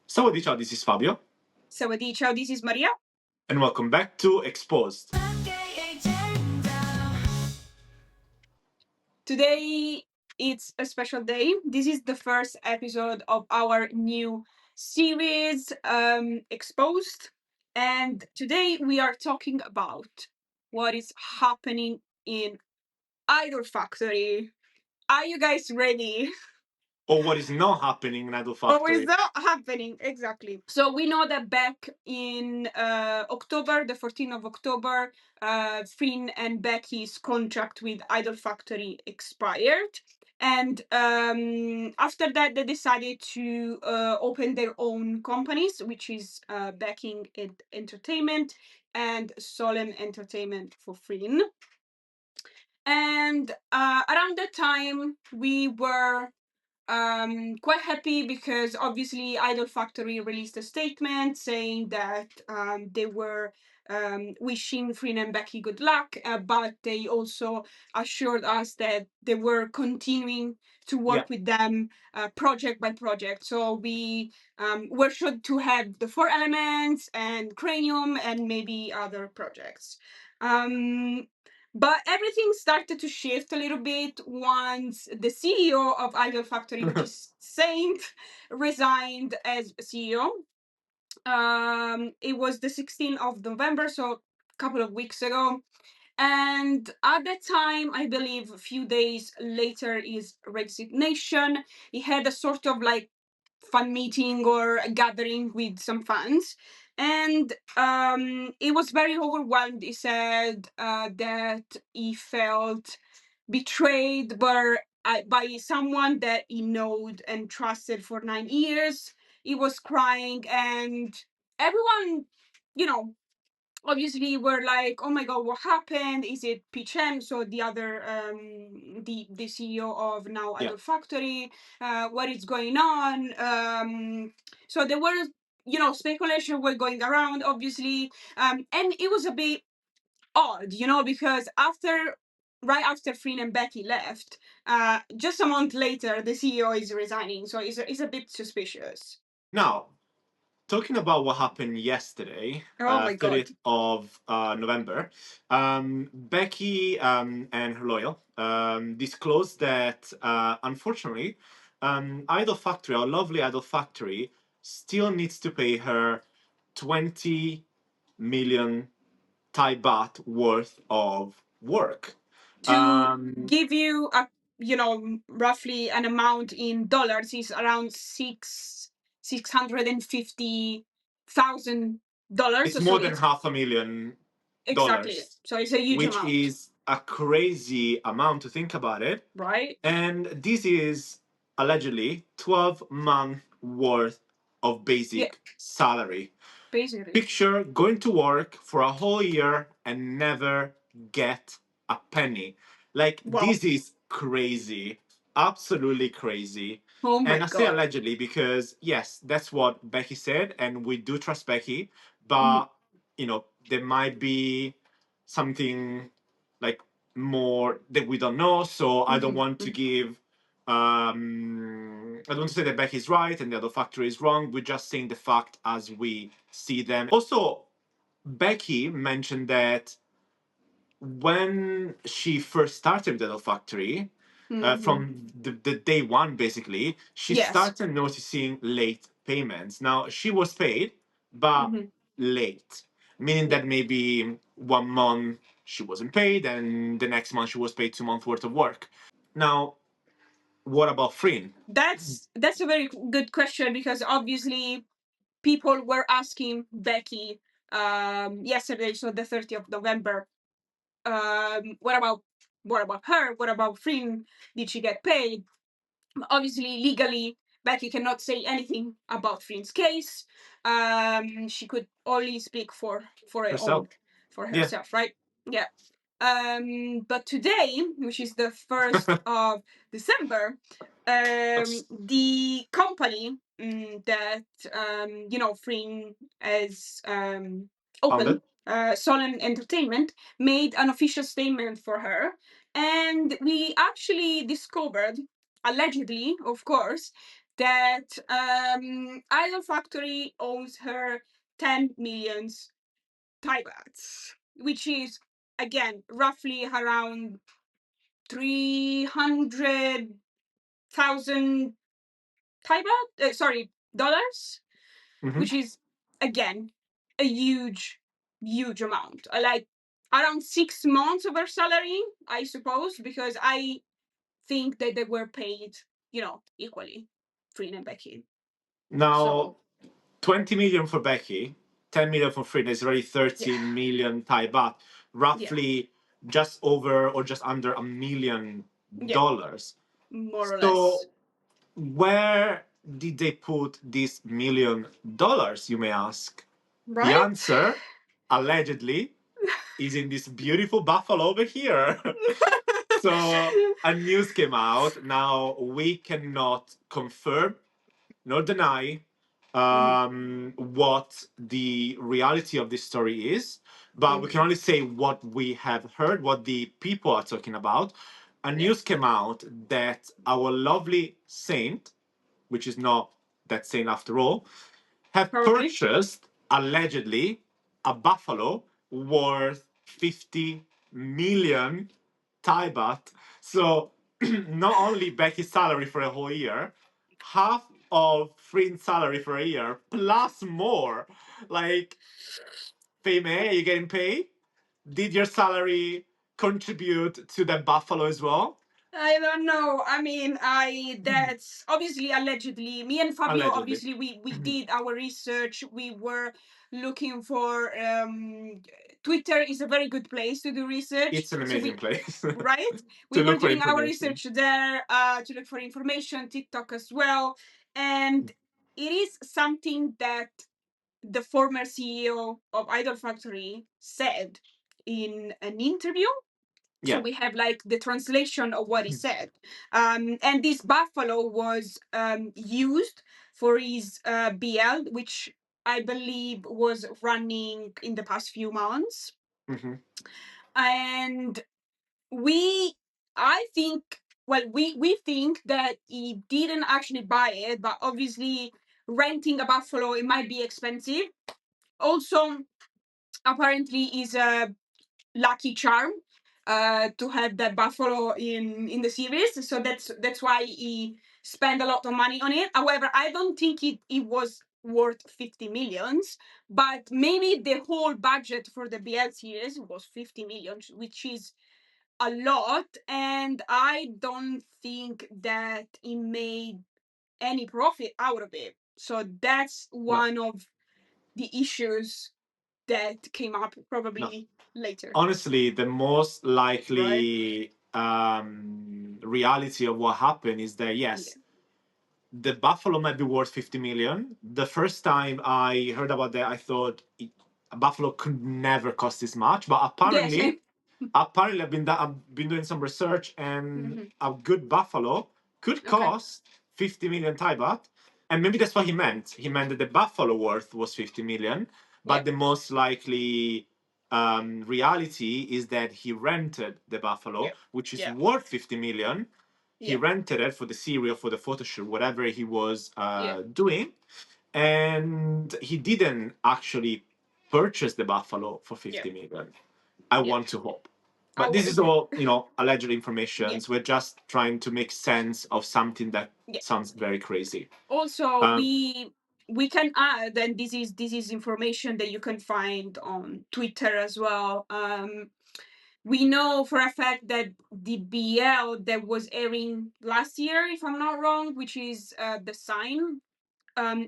Sawadee ciao, this is Fabio. Sawadee ciao, this is Maria. And welcome back to Exposed. Today it's a special day. This is the first episode of our new series, Exposed. And today we are talking about what is happening in Idol Factory. Are you guys ready? Or what is not happening in But what is Idolfactory. that happening? Exactly. So we know that back in October, the 14th of October, FREEN and BECKY's contract with Idolfactory expired. And after that, they decided to open their own companies, which is Backing Entertainment and Solemn Entertainment for FREEN. And around that time, we were quite happy because obviously Idolfactory released a statement saying that they were wishing Freen and Becky good luck, but they also assured us that they were continuing to work with them project by project. So we were sure to have the Four Elements and Cranium and maybe other projects. But everything started to shift a little bit once the CEO of Idolfactory, which is Saint, resigned as CEO. It was the 16th of November, so a couple of weeks ago. And at that time, I believe a few days later, his resignation. He had a sort of like fan meeting or a gathering with some fans, and he was very overwhelmed. He said that he felt betrayed by someone that he knowed and trusted for 9 years. He was crying, and everyone, you know, obviously were like, oh my god, what happened? Is it Pichem, so the other the CEO of now Idolfactory? What is going on? So there were, speculation were going around, obviously, and it was a bit odd, because right after Freen and Becky left, just a month later the CEO is resigning, so it's a bit suspicious. Now, talking about what happened yesterday, Oh my god. 30th of November, Becky and her loyal disclosed that unfortunately, Idol Factory, our lovely Idol Factory, still needs to pay her 20 million Thai baht worth of work. To give you a roughly an amount in dollars, is around $650,000. It's more than $500,000. Exactly. So it's a huge which amount. is a crazy amount to think about it. Right. And this is allegedly 12-month worth of basic salary. Basically. Picture going to work for a whole year and never get a penny. Like, Wow. this is crazy. Absolutely crazy. Oh my And I say god. allegedly because, yes, that's what Becky said, and we do trust Becky, but, there might be something like more that we don't know. So I don't want to give. I don't want to say that Becky is right and the other factory is wrong. We're just saying the fact as we see them. Also, Becky mentioned that when she first started with the other factory, from the day one, basically, she started noticing late payments. Now, she was paid, but late, meaning that maybe 1 month she wasn't paid, and the next month she was paid 2 months worth of work. Now, what about Freen? That's a very good question, because obviously people were asking Becky yesterday, so the 30th of November, what about her? What about Freen? Did she get paid? Obviously, legally, Becky cannot say anything about Freen's case. She could only speak for Herself. herself, right? Yeah. But today, which is the 1st of December, the company that Freen has opened, Solemn Entertainment, made an official statement for her, and we actually discovered, allegedly, of course, that Idol Factory owes her 10 millions Thai bahts, which is again roughly around 300,000 Thai baht. Sorry, dollars, Mhm. which is again a huge amount. Like around 6 months of her salary, I suppose, because I think that they were paid, equally, Freen and Becky. Now, So 20 million for Becky, 10 million for Freenbecky is already yeah, 30 million Thai baht, yeah, roughly just over or just under $1 million. yeah, more or less. So, where did they put this $1 million, you may ask? The Right? answer, allegedly, is in this beautiful buffalo over here. So, a news came out. Now, we cannot confirm nor deny Mhm. what the reality of this story is, but we Mhm. can only say what we have heard, what the people are talking about. A Yeah, news came out that our lovely saint, which is not that saint after all, have probably. purchased allegedly a buffalo worth 50 million Thai baht. So not only Becky's salary for a whole year, half of Freen's salary for a year, plus more. Like, Fame, are you getting paid? Did your salary contribute to the buffalo as well? I don't know. I mean, that's obviously allegedly. Me and Fabio, Allegedly. obviously, we did our research. We were looking for. Twitter is a very good place to do research. It's an So amazing place right, we to were look for doing our information. research there to look for information. TikTok as well, and it is something that the former CEO of Idol Factory said in an interview. So Yeah. we have like the translation of what he said. And this buffalo was used for his BL, which I believe was running in the past few months. Hmm. And we, I think, well, we think that he didn't actually buy it, but obviously renting a buffalo, it might be expensive. Also, apparently, is a lucky charm to have that buffalo in the series. So that's why he spent a lot of money on it. However, I don't think it was worth 50 millions, but maybe the whole budget for the BL series was 50 millions, which is a lot, and I don't think that he made any profit out of it. So that's No, one of the issues that came up no. probably later. Honestly, the most Right? likely reality of what happened is that Yeah. yes, the buffalo might be worth 50 million. The first time I heard about that, I thought a buffalo could never cost this much. But Yeah, same. apparently, I've been doing some research, and Hmm. a good buffalo could Okay. cost 50 million Thai baht. And maybe that's what he meant. He meant that the buffalo worth was 50 million, Yeah. but the most likely reality is that he rented the buffalo, Yeah. which is Yeah. worth 50 million. He Yeah. rented it for the serial, for the photo shoot, whatever he was Yeah. doing, and he didn't actually purchase the buffalo for Yeah. 50 million. I Yeah. want to hope. I But this is yeah. all, alleged information. Yeah. So we're just trying to make sense of something that Yeah. sounds very crazy. Also, Um, we can add, and this is information that you can find on Twitter as well. We know for a fact that the BL that was airing last year, if I'm not wrong, which is the sign.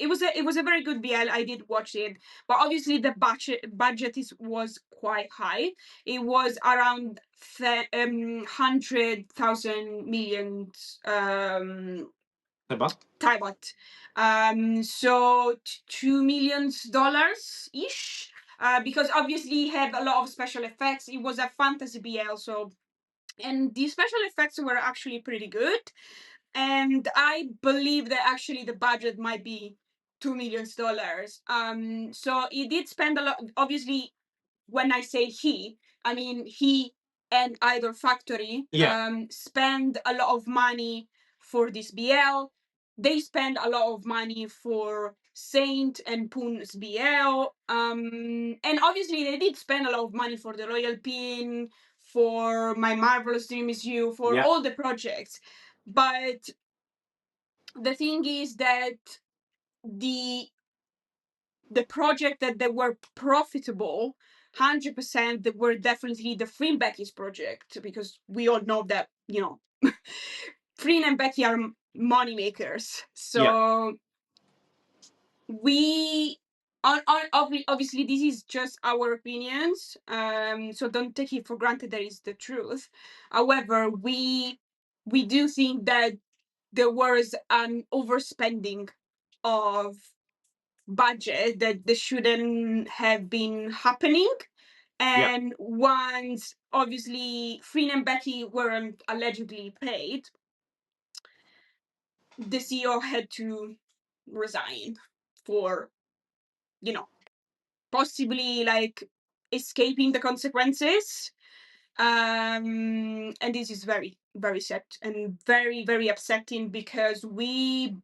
It was a very good BL. I did watch it, but obviously the budget was quite high. It was around 100,000 million but Thai baht. So $2 million ish. Because obviously it had a lot of special effects. It was a fantasy BL, so and the special effects were actually pretty good. And I believe that actually the budget might be $2 million. So he did spend a lot. Obviously, when I say he, I mean he and Idol Factory yeah, spend a lot of money for this BL. they spend a lot of money for Saint and Poon's BL. And obviously they did spend a lot of money for the Royal Pin, for My Marvelous Dream Is You, for Yeah. all the projects. But the thing is that the the project that they were profitable 100%, they were definitely the Freenbecky's project, because we all know that, you know, Freen and Becky are money makers. Yeah. So we obviously this is just our opinions, so don't take it for granted that is the truth. However, we do think that there was an overspending of budget that they shouldn't have been happening. Yeah. And once obviously Freen and Becky weren't allegedly paid, the CEO had to resign for, you know, possibly like escaping the consequences. And this is very, very sad and very, very upsetting, because we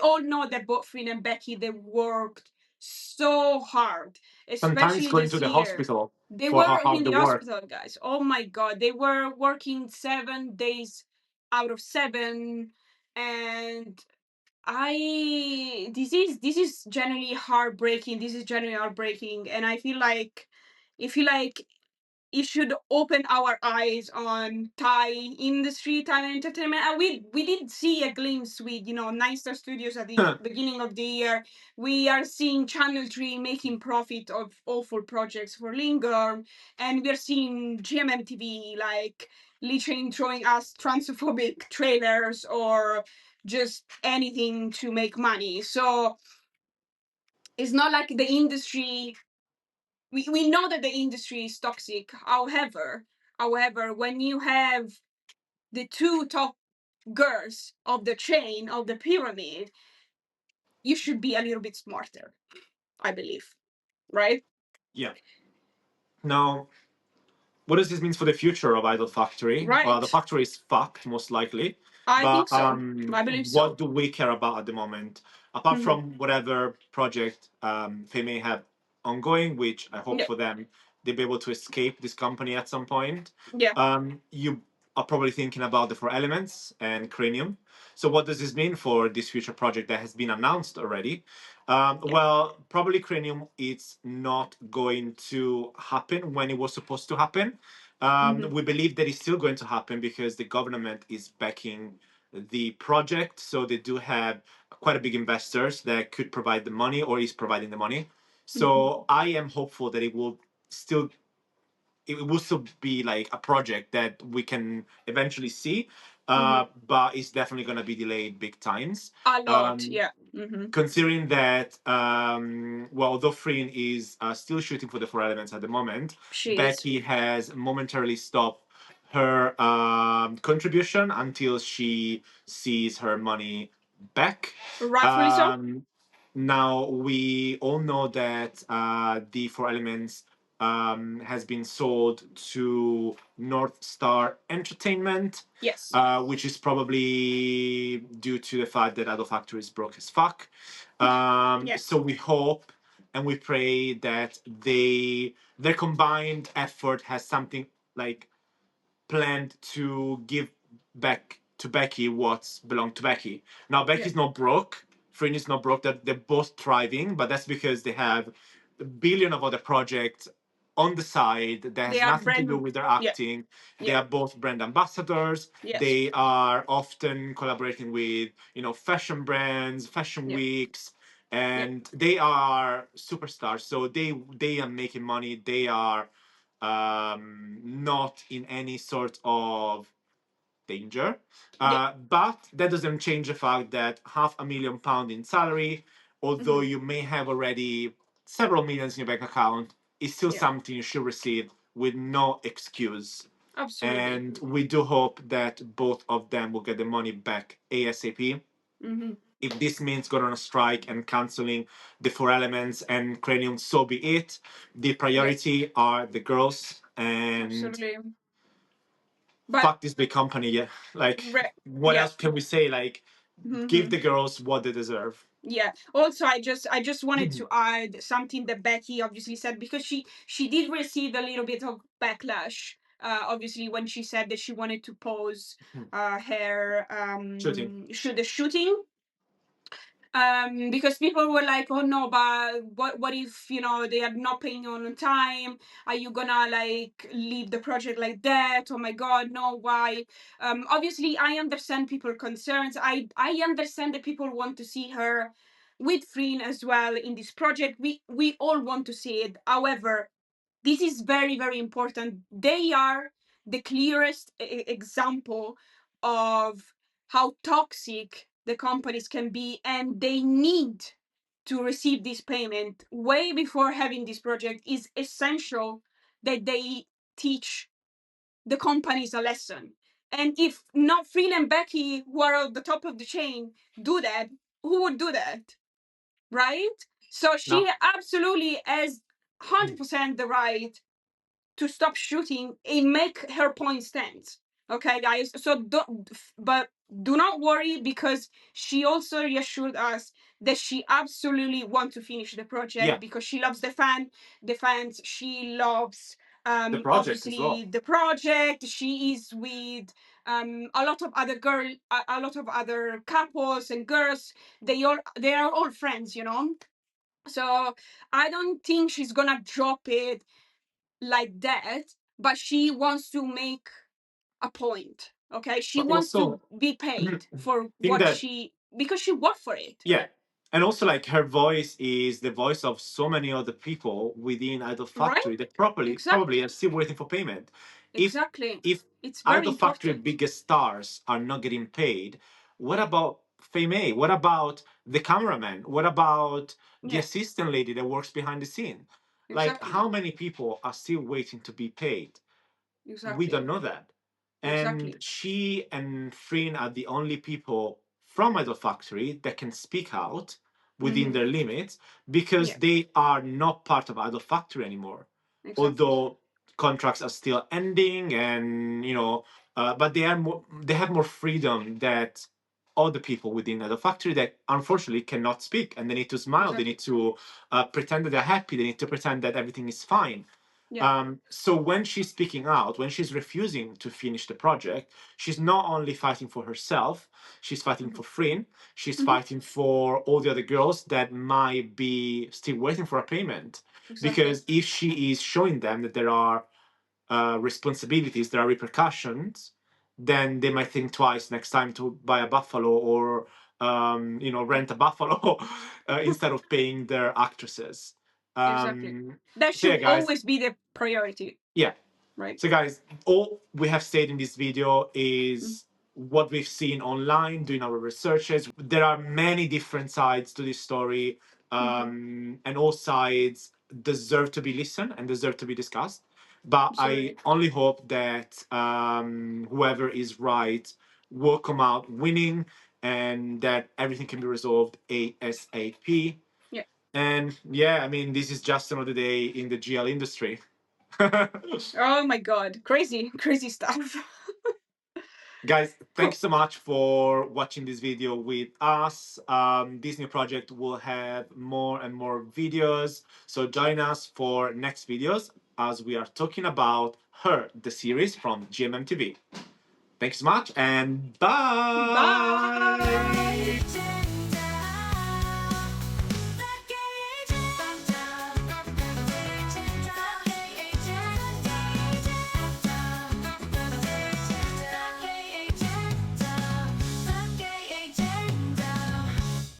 all know that both Freen and Becky, they worked so hard, Sometimes especially going to this the year. hospital They for how were in hard they the work. hospital, guys. Oh my god, they were working 7 days out of 7. And this is generally heartbreaking. This is generally heartbreaking, and I feel like it should open our eyes on Thai industry, Thai entertainment. And we did see a glimpse with, Nine Star Studios at the beginning of the year. We are seeing Channel 3 making profit of awful projects for Lingam, and we are seeing GMMTV like literally throwing us transphobic trailers or just anything to make money. So it's not like the industry, we know that the industry is toxic. However, when you have the two top girls of the chain of the pyramid, you should be a little bit smarter, I believe. Right? Yeah. Now, what does this mean for the future of Idol Factory? Well, the Right. factory is fucked, most likely. I think But so. I believe what so. do we care about at the moment? Apart Mhm. from whatever project they may have ongoing, which I hope Yeah. for them, they'll be able to escape this company at some point. Yeah. You are probably thinking about the Four Elements and Cranium. So what does this mean for this future project that has been announced already? Yeah. Well, probably Cranium, it's not going to happen when it was supposed to happen. Mhm. We believe that it's still going to happen because the government is backing the project. So they do have quite a big investors that could provide the money or is providing the money. Mhm. So I am hopeful that still it will still be like a project that we can eventually see. Mhm. But it's definitely going to be delayed big times. A lot. Um, Yeah. Mhm. Considering that, well, although Freen is still shooting for the Four Elements at the moment, She is. Becky has momentarily stopped her contribution until she sees her money back. Rightfully so. Um, Now, we all know that the Four Elements has been sold to North Star Entertainment, Yes. which is probably due to the fact that Idolfactory is broke as fuck. Yeah. So we hope and we pray that their combined effort has something like planned to give back to Becky what's belonged to Becky. Now Yeah. Becky's not broke, Fringe is not broke. That they're both thriving, but that's because they have a billion of other projects on the side that They has are nothing to do brand. with their Yeah. acting. They Yeah. are both brand ambassadors. Yes. They are often collaborating with fashion brands, fashion Yeah. weeks, Yeah. and they are superstars. So they are making money. They are not in any sort of danger. Yeah. But that doesn't change the fact that £500,000 in salary, although Mhm. you may have already several millions in your bank account, is still Yeah. something you should receive with no excuse. Absolutely. And we do hope that both of them will get the money back ASAP. Mhm. If this means going on a strike and canceling the Four Elements and Cranium, so be it. The Yeah. priority are the girls, and Absolutely. But fuck this big company. Yeah, like re- what yeah. else can we say? Like give Mhm. the girls what they deserve. Yeah. Also, I just wanted to add something that Becky obviously said, because she did receive a little bit of backlash. Obviously, when she said that she wanted to pause her Shooting. the shooting, because people were like, oh no, but what if, they are not paying you on time? Are you gonna like leave the project like that? Oh my god, no, why? Obviously I understand people concerns. I understand that people want to see her with Freen as well in this project. We all want to see it. However, this is very very important. They are the clearest example of how toxic the companies can be, and they need to receive this payment way before having this project. Is essential that they teach the companies a lesson. And if not Freen and Becky, who are at the top of the chain, do that, who would do that, right? So she No. absolutely has 100% the right to stop shooting and make her point stand. Okay, guys. So but do not worry, because she also reassured us that she absolutely wants to finish the Yeah. project because she loves the fans. She loves The project as obviously well. the project. She is with a lot of other a lot of other couples and girls. They are all friends. So I don't think she's gonna drop it like that, but she wants to make a point. Okay, she But wants to also, be I paid for think what that, she, because she worked for it. yeah, and also like her voice is the voice of so many other people within Idol Right. Factory that properly Exactly. probably are still waiting for payment. If Exactly. if It's very Idol Factory important. biggest stars are not getting paid, what about Fame A? What about the cameraman? What about the Yeah. assistant lady that works behind the scene? Like, Exactly. how many people are still waiting to be paid? We Exactly. don't know that. And Exactly. she and Freen are the only people from Idol Factory that can speak out within Mm-hmm. their limits, because Yeah. they are not part of Idol Factory anymore. Exactly. Although contracts are still ending, and but they have more freedom that all the people within Idol Factory that unfortunately cannot speak, and they need to smile. They Exactly. need to pretend that they're happy. They need to pretend that everything is fine. Yeah. So when she's speaking out, when she's refusing to finish the project, she's not only fighting for herself, she's fighting Mm-hmm. for Freen, she's Mm-hmm. fighting for all the other girls that might be still waiting for a payment. Exactly. Because if she is showing them that there are responsibilities, there are repercussions, then they might think twice next time to buy a buffalo or rent a buffalo instead of paying their actresses. Exactly. That So yeah, should guys. always be the priority, Yeah. right? So, guys, all we have said in this video Mm-hmm. is what we've seen online, doing our researches. There are many different sides to this story, Mm-hmm. and all sides deserve to be listened and deserve to be discussed. But I Absolutely. only hope that whoever is right will come out winning, and that everything can be resolved ASAP. Yeah. And yeah, I mean, this is just another day in the GL industry. Oh my god, crazy, crazy stuff. Guys, thanks Cool. so much for watching this video with us. This new project will have more and more videos, so join us for next videos as we are talking about Her, the series from GMMTV. Thanks so much, and bye! Bye.